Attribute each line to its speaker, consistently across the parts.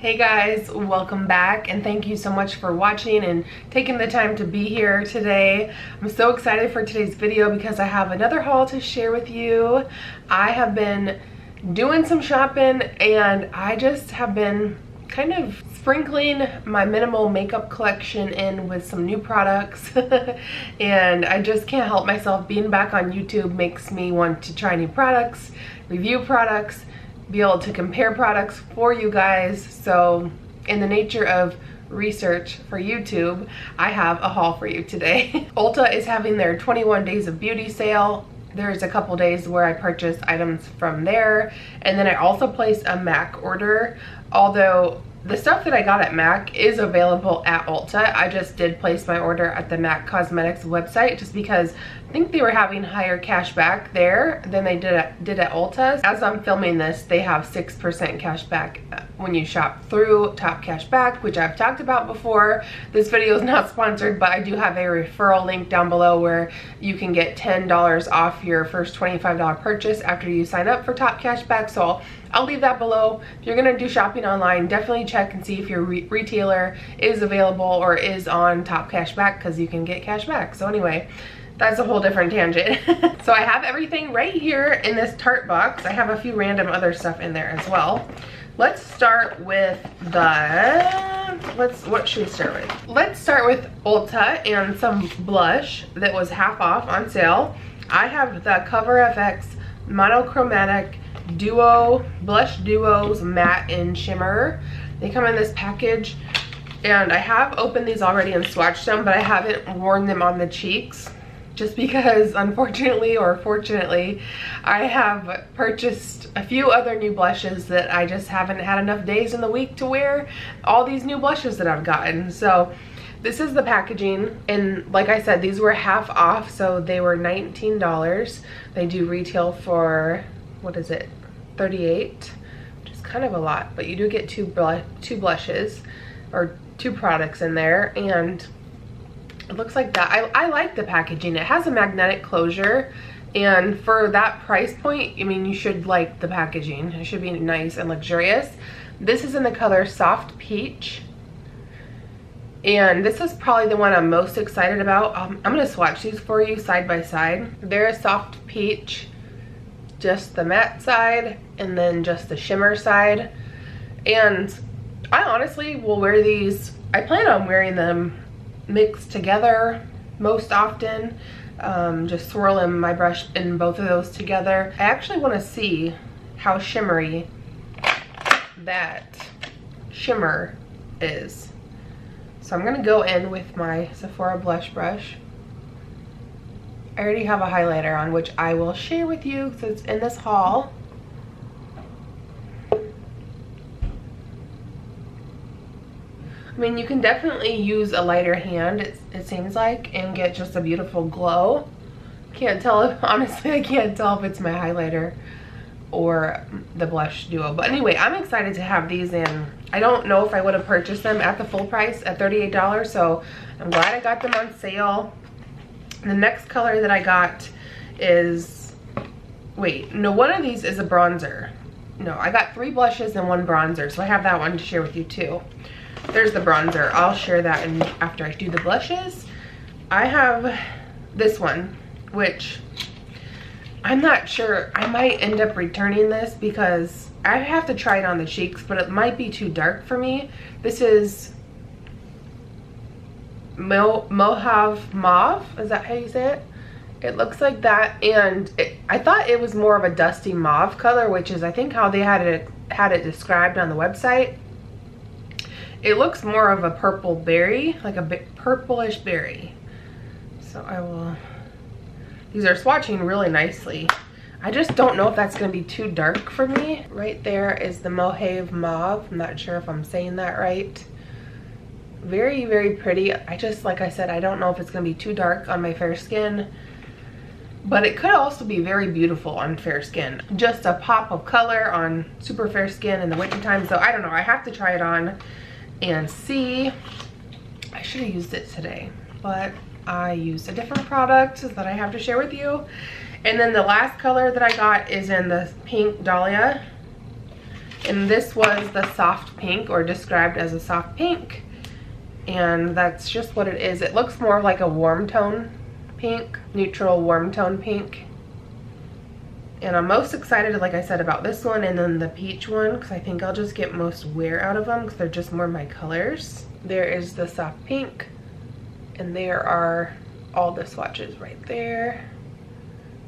Speaker 1: Hey guys, welcome back and thank you so much for watching and taking the time to be here today. I'm so excited for today's video because I have another haul to share with you. I have been doing some shopping and I just have been kind of sprinkling my minimal makeup collection in with some new products and I just can't help myself. Being back on YouTube makes me want to try new products, review products, be able to compare products for you guys. So in the nature of research for YouTube, I have a haul for you today. Ulta is having their 21 days of beauty sale. There's a couple days where I purchased items from there, and then I also placed a MAC order, although the stuff that I got at MAC is available at Ulta. I just did place my order at the MAC Cosmetics website just because I think they were having higher cash back there than they did at Ulta. As I'm filming this, they have 6% cash back when you shop through TopCashBack, which I've talked about before. This video is not sponsored, but I do have a referral link down below where you can get $10 off your first $25 purchase after you sign up for TopCashBack. So I'll leave that below. If you're gonna do shopping online, definitely check and see if your retailer is available or is on TopCashBack, because you can get cash back. So anyway, that's a whole different tangent. So I have everything right here in this Tarte box. I have a few random other stuff in there as well. Let's start with what should we start with? Let's start with Ulta and some blush that was half off on sale. I have the Cover FX Monochromatic Duo Blush Duos Matte and Shimmer. They come in this package, and I have opened these already and swatched them, but I haven't worn them on the cheeks just because, unfortunately or fortunately, I have purchased a few other new blushes that I just haven't had enough days in the week to wear all these new blushes that I've gotten. So this is the packaging, and like I said, these were half off, so they were $19. They do retail for, what is it, $38, which is kind of a lot, but you do get two blushes or two products in there, and it looks like that. I like the packaging. It has a magnetic closure, and for that price point, I mean, you should like the packaging. It should be nice and luxurious. This is in the color Soft Peach, and this is probably the one I'm most excited about. I'm gonna swatch these for you side by side. There's Soft Peach, just the matte side, and then just the shimmer side. And I honestly will wear these. I plan on wearing them mixed together most often. Just swirling my brush in both of those together. I actually want to see how shimmery that shimmer is. So I'm gonna go in with my Sephora blush brush. I already have a highlighter on, which I will share with you because it's in this haul. I mean, you can definitely use a lighter hand, it seems like, and get just a beautiful glow. Can't tell if, honestly, I can't tell if it's my highlighter or the blush duo. But anyway, I'm excited to have these in. I don't know if I would have purchased them at the full price at $38, so I'm glad I got them on sale. The next color that I got is, wait, no, one of these is a bronzer. No, I got 3 blushes and 1 bronzer, so I have that one to share with you too. There's the bronzer. I'll share that after I do the blushes. I have this one, which I'm not sure. I might end up returning this because I have to try it on the cheeks, but it might be too dark for me. This is Mohave Mauve. Is that how you say it? It looks like that, and I thought it was more of a dusty mauve color, which is I think how they had it described on the website. It looks more of a purple berry, like a bit purplish berry. So I will, these are swatching really nicely. I just don't know if that's gonna be too dark for me. Right there is the Mohave Mauve. I'm not sure if I'm saying that right. Very, very pretty. I just, like I said, I don't know if it's gonna be too dark on my fair skin, but it could also be very beautiful on fair skin. Just a pop of color on super fair skin in the wintertime. So I don't know, I have to try it on and see. I should have used it today, but I used a different product that I have to share with you. And then the last color that I got is in the pink Dahlia. And this was the soft pink, or described as a soft pink. And that's just what it is. It looks more like a warm tone pink, neutral warm tone pink. And I'm most excited, like I said, about this one and then the peach one, because I think I'll just get most wear out of them because they're just more my colors. There is the soft pink, and there are all the swatches right there.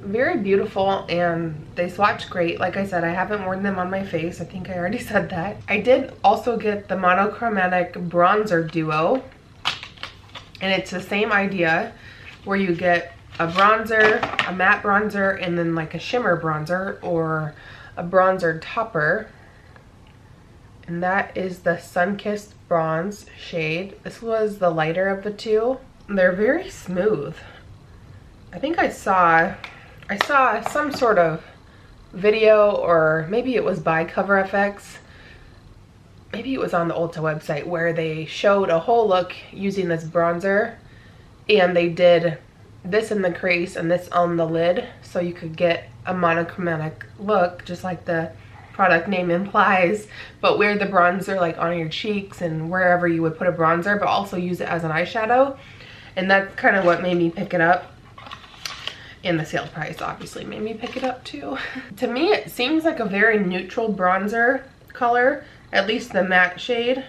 Speaker 1: Very beautiful, and they swatch great. Like I said, I haven't worn them on my face. I think I already said that. I did also get the Monochromatic Bronzer Duo, and it's the same idea where you get a bronzer, a matte bronzer, and then like a shimmer bronzer or a bronzer topper. And that is the Sun-Kissed Bronze shade. This was the lighter of the two. They're very smooth. I think I saw some sort of video, or maybe it was by Cover FX. Maybe it was on the Ulta website where they showed a whole look using this bronzer, and they did this in the crease and this on the lid, so you could get a monochromatic look just like the product name implies, but wear the bronzer like on your cheeks and wherever you would put a bronzer, but also use it as an eyeshadow. And that's kind of what made me pick it up. And the sale price obviously made me pick it up too. To me, it seems like a very neutral bronzer color, at least the matte shade.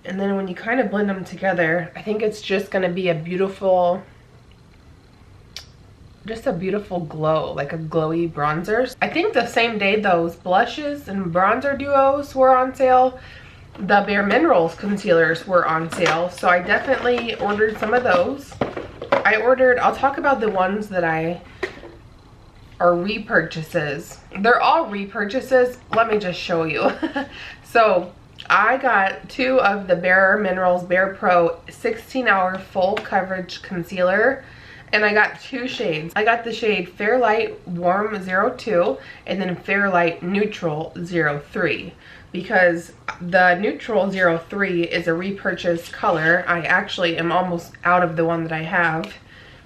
Speaker 1: And then when you kind of blend them together, I think it's just gonna be a beautiful, just a beautiful glow, like a glowy bronzer. I think the same day those blushes and bronzer duos were on sale, the Bare Minerals concealers were on sale. So I definitely ordered some of those. I'll talk about the ones that are repurchases. They're all repurchases. Let me just show you. So I got 2 of the Bare Minerals Bare Pro 16-hour full coverage concealer, and I got 2 shades. I got the shade Fair Light Warm 02 and then Fair Light Neutral 03. Because the Neutral 03 is a repurchase color. I actually am almost out of the one that I have,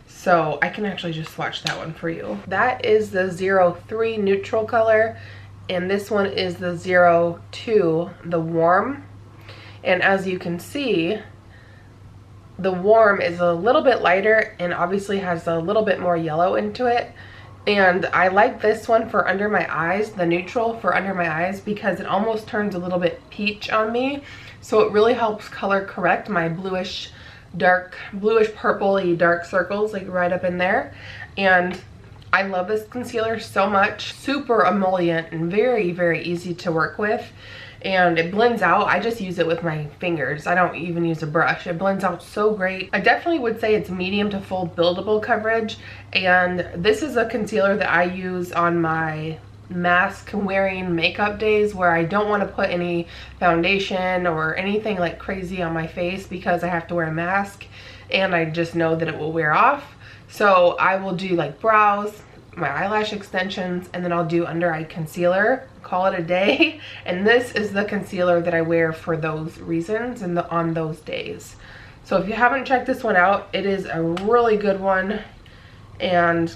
Speaker 1: so I can actually just swatch that one for you. That is the 03 neutral color, and this one is the 02, the warm. And as you can see, the warm is a little bit lighter and obviously has a little bit more yellow into it. And I like this one for under my eyes, the neutral for under my eyes, because it almost turns a little bit peach on me. So it really helps color correct my bluish purpley dark circles, like right up in there. And I love this concealer so much. Super emollient and very, very easy to work with. And it blends out. I just use it with my fingers. I don't even use a brush. It blends out so great. I definitely would say it's medium to full buildable coverage. And this is a concealer that I use on my mask wearing makeup days where I don't want to put any foundation or anything like crazy on my face because I have to wear a mask and I just know that it will wear off. So I will do like brows, my eyelash extensions, and then I'll do under eye concealer, call it a day. And this is the concealer that I wear for those reasons and on those days. So if you haven't checked this one out, it is a really good one. And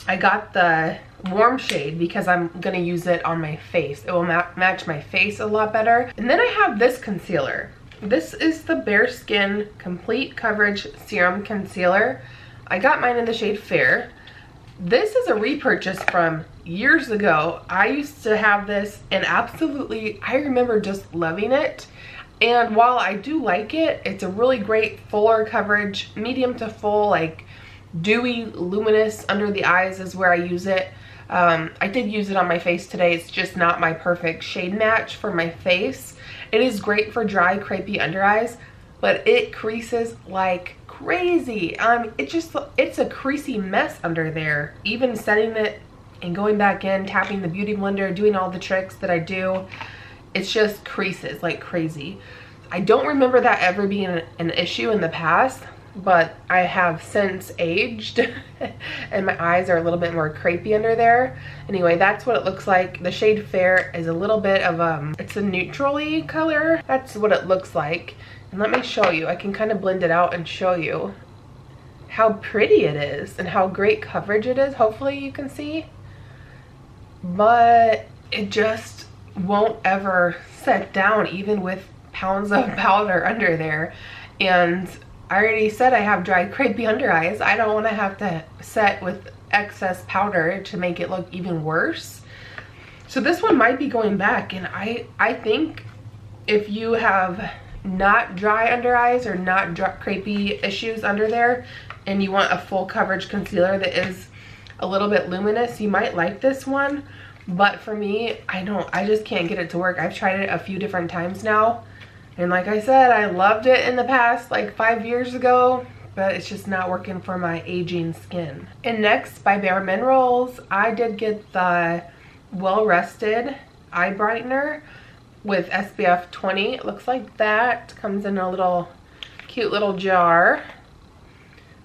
Speaker 1: I got the warm shade because I'm gonna use it on my face. It will match my face a lot better. And then I have this concealer. This is the Bare Skin Complete Coverage Serum Concealer. I got mine in the shade Fair. This is a repurchase from years ago. I used to have this and absolutely, I remember just loving it. And while I do like it, it's a really great fuller coverage, medium to full, like dewy, luminous under the eyes is where I use it. I did use it on my face today. It's just not my perfect shade match for my face. It is great for dry, crepey under eyes, but it creases like crazy. It's a creasy mess under there. Even setting it and going back in, tapping the beauty blender, doing all the tricks that I do, it's just creases like crazy. I don't remember that ever being an issue in the past, but I have since aged and my eyes are a little bit more crepey under there. Anyway, that's what it looks like. The shade Fair is a little bit of it's a neutrally color. That's what it looks like. And let me show you. I can kind of blend it out and show you how pretty it is and how great coverage it is. Hopefully you can see. But it just won't ever set down even with pounds of powder under there. And I already said I have dry crepey under eyes. I don't want to have to set with excess powder to make it look even worse. So this one might be going back, and I think if you have not dry under eyes or not dry, crepey issues under there, and you want a full coverage concealer that is a little bit luminous, you might like this one. But for me, I just can't get it to work. I've tried it a few different times now, and like I said, I loved it in the past, like 5 years ago, but it's just not working for my aging skin. And next, by Bare Minerals, I did get the Well Rested Eye Brightener with SPF 20. It looks like that. Comes in a little cute little jar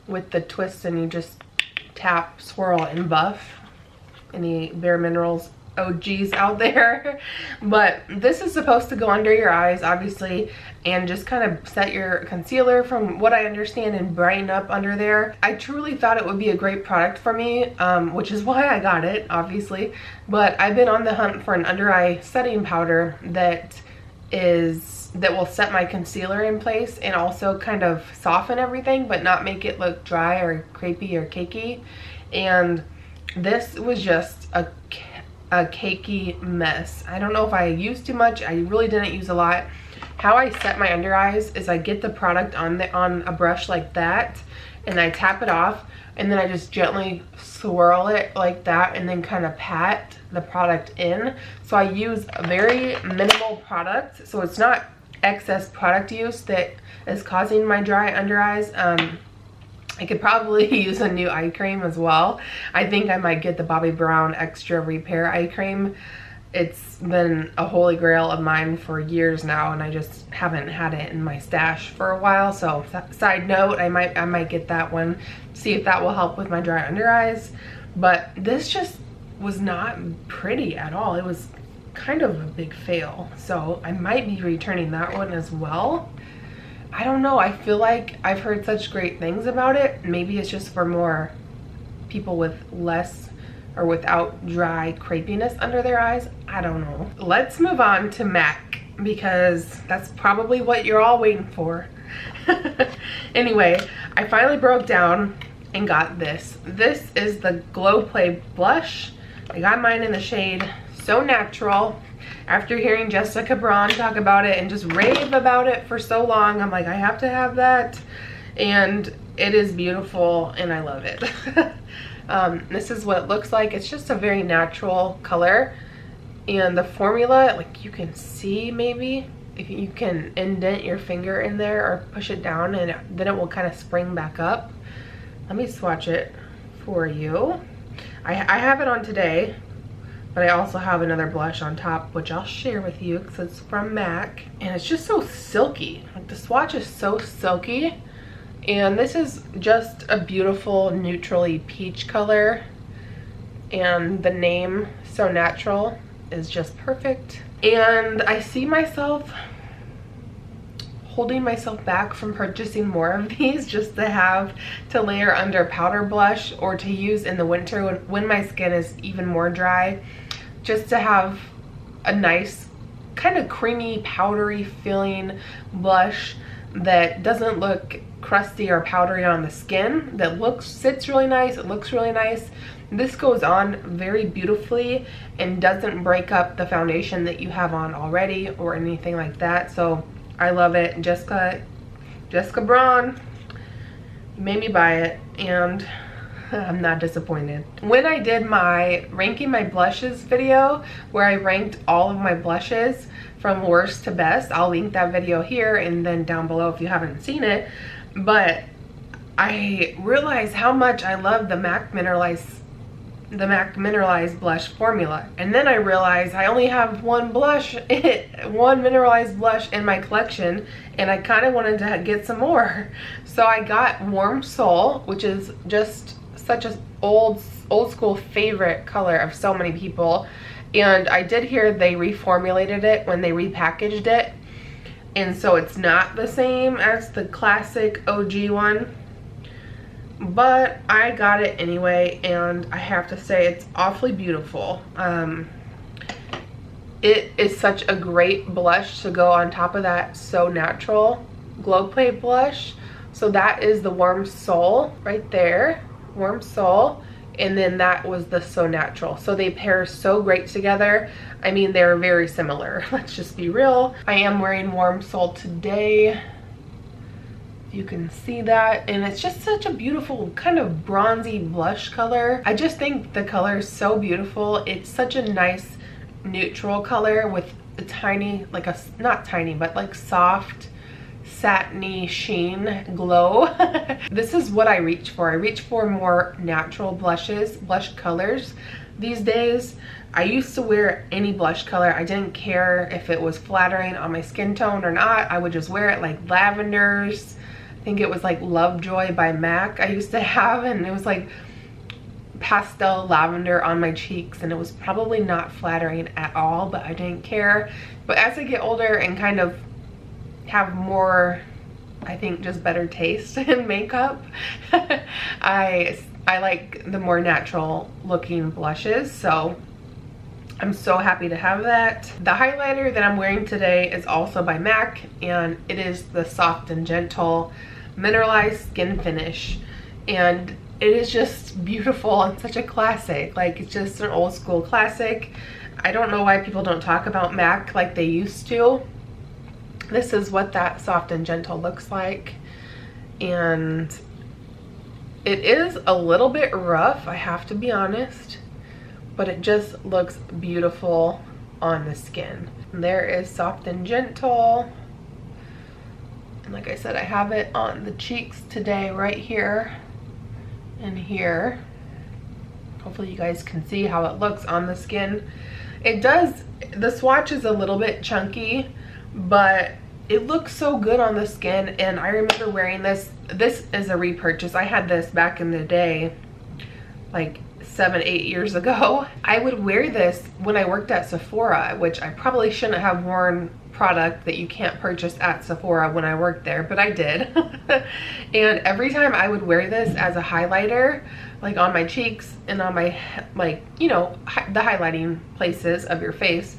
Speaker 1: with the twist, and you just tap, swirl, and buff. Any Bare Minerals OGs out there. But this is supposed to go under your eyes, obviously, and just kind of set your concealer, from what I understand, and brighten up under there. I truly thought it would be a great product for me, which is why I got it, obviously. But I've been on the hunt for an under eye setting powder that will set my concealer in place and also kind of soften everything but not make it look dry or crepey or cakey. And this was just a cakey mess. I don't know if I used too much. I really didn't use a lot. How I set my under eyes is I get the product on a brush like that, and I tap it off, and then I just gently swirl it like that, and then kind of pat the product in. So I use a very minimal product, so it's not excess product use that is causing my dry under eyes. I could probably use a new eye cream as well. I think I might get the Bobbi Brown Extra Repair Eye Cream. It's been a holy grail of mine for years now, and I just haven't had it in my stash for a while. So side note, I might get that one, see if that will help with my dry under eyes. But this just was not pretty at all. It was kind of a big fail. So I might be returning that one as well. I don't know, I feel like I've heard such great things about it. Maybe it's just for more people with less or without dry crepiness under their eyes. I don't know. Let's move on to MAC, because that's probably what you're all waiting for. Anyway, I finally broke down and got this. This is the Glow Play blush. I got mine in the shade So Natural. After hearing Jessica Braun talk about it and just rave about it for so long, I'm like, I have to have that. And it is beautiful, and I love it. This is what it looks like. It's just a very natural color. And the formula, like you can see, maybe, if you can indent your finger in there or push it down, and then it will kind of spring back up. Let me swatch it for you. I have it on today. But I also have another blush on top, which I'll share with you because it's from MAC. And it's just so silky. Like, the swatch is so silky. And this is just a beautiful neutrally peach color. And the name, So Natural, is just perfect. And I see myself holding myself back from purchasing more of these just to have to layer under powder blush or to use in the winter when my skin is even more dry, just to have a nice kind of creamy powdery feeling blush that doesn't look crusty or powdery on the skin, that sits really nice, it looks really nice. This goes on very beautifully and doesn't break up the foundation that you have on already or anything like that. So I love it. Jessica Braun made me buy it, and I'm not disappointed. When I did my ranking my blushes video, where I ranked all of my blushes from worst to best, I'll link that video here and then down below if you haven't seen it. But I realized how much I love the MAC Mineralized Blush formula. And then I realized I only have one mineralized blush in my collection, and I kind of wanted to get some more. So I got Warm Soul, which is just such an old school favorite color of so many people. And I did hear they reformulated it when they repackaged it, and so it's not the same as the classic OG one. But I got it anyway, and I have to say it's awfully beautiful. it is such a great blush to go on top of that So Natural Glow Play blush. So that is the Warm Soul right there, Warm Soul, and then that was the So Natural. So they pair so great together. I mean, they're very similar. Let's just be real. I am wearing Warm Soul today. You can see that, and it's just such a beautiful kind of bronzy blush color. I just think the color is so beautiful. It's such a nice neutral color with a tiny, like a, not tiny, but like soft satiny sheen glow. This is what I reach for. I reach for more natural blushes, blush colors these days. I used to wear any blush color. I didn't care if it was flattering on my skin tone or not. I would just wear it, like lavenders. I think it was like Lovejoy by MAC I used to have, and it was like pastel lavender on my cheeks, and it was probably not flattering at all, but I didn't care. But as I get older and kind of have more, I think, just better taste in makeup, I like the more natural looking blushes, so I'm so happy to have that. The highlighter that I'm wearing today is also by MAC, and it is the Soft and Gentle Mineralized Skin Finish, and it is just beautiful and such a classic. Like, it's just an old school classic. I don't know why people don't talk about MAC like they used to. This is what that Soft and Gentle looks like, and it is a little bit rough, I have to be honest, but it just looks beautiful on the skin. And there is Soft and Gentle, and like I said, I have it on the cheeks today, right here and here. Hopefully you guys can see how it looks on the skin. It does, the swatch is a little bit chunky, but it looks so good on the skin. And I remember wearing this. This is a repurchase. I had this back in the day, like 7-8 years ago. I would wear this when I worked at Sephora, which I probably shouldn't have worn product that you can't purchase at Sephora when I worked there, but I did. And every time I would wear this as a highlighter, like on my cheeks and on my, like, you know, the highlighting places of your face,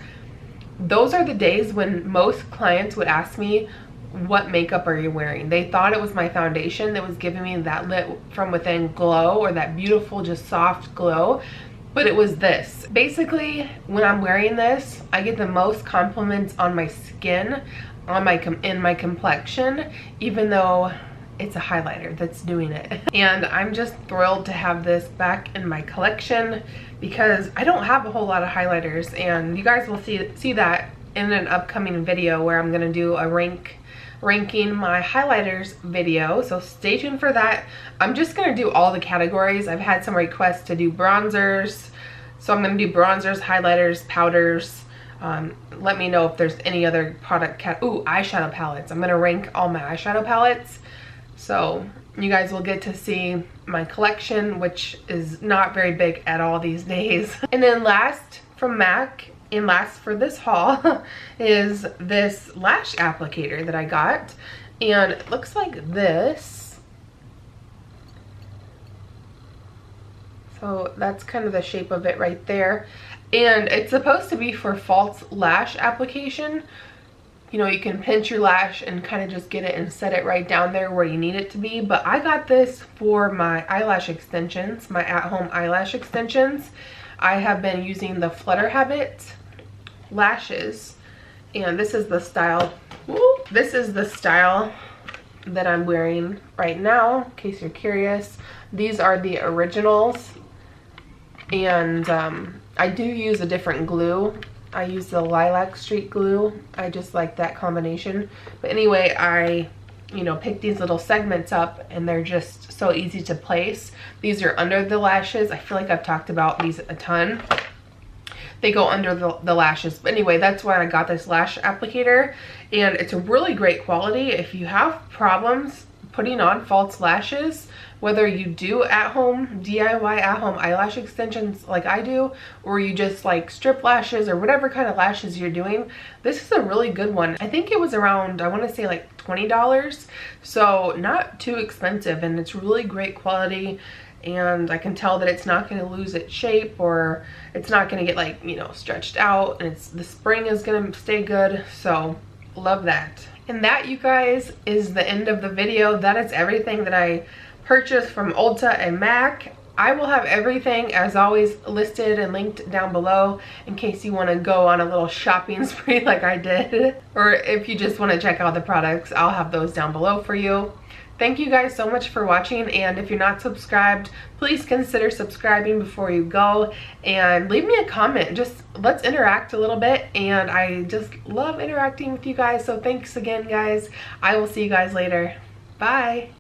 Speaker 1: those are the days when most clients would ask me, what makeup are you wearing? They thought it was my foundation that was giving me that lit from within glow, or that beautiful, just soft glow, but it was this. Basically, when I'm wearing this, I get the most compliments on my skin, on my in my complexion, even though it's a highlighter that's doing it. And I'm just thrilled to have this back in my collection, because I don't have a whole lot of highlighters, and you guys will see that in an upcoming video where I'm gonna do a ranking my highlighters video, so stay tuned for that. I'm just gonna do all the categories. I've had some requests to do bronzers, so I'm gonna do bronzers, highlighters, powders. Let me know if there's any other product eyeshadow palettes. I'm gonna rank all my eyeshadow palettes, so you guys will get to see my collection, which is not very big at all these days. And then last from MAC, and last for this haul, is this lash applicator that I got, and it looks like this. So that's kind of the shape of it right there, and it's supposed to be for false lash application. You know, you can pinch your lash and kind of just get it and set it right down there where you need it to be. But I got this for my eyelash extensions, my at-home eyelash extensions. I have been using the Flutter Habit lashes, and this is the style. This is the style that I'm wearing right now, in case you're curious. These are the originals, and I do use a different glue. I use the Lilac Street glue. I just like that combination. But anyway, I, you know, pick these little segments up, and they're just so easy to place. These are under the lashes. I feel like I've talked about these a ton. They go under the lashes. But anyway, that's why I got this lash applicator, and it's a really great quality. If you have problems putting on false lashes, whether you do at-home DIY at-home eyelash extensions like I do, or you just like strip lashes or whatever kind of lashes you're doing, this is a really good one. I think it was around, I want to say like $20, so not too expensive, and it's really great quality. and I can tell that it's not going to lose its shape, or it's not going to get like, you know, stretched out, and the spring is going to stay good. So love that. And that, you guys, is the end of the video. That is everything that I purchased from Ulta and MAC. I will have everything, as always, listed and linked down below in case you want to go on a little shopping spree like I did, or if you just want to check out the products, I'll have those down below for you. Thank you guys so much for watching, and if you're not subscribed, please consider subscribing before you go, and leave me a comment. Just let's interact a little bit, and I just love interacting with you guys. So thanks again, guys. I will see you guys later. Bye.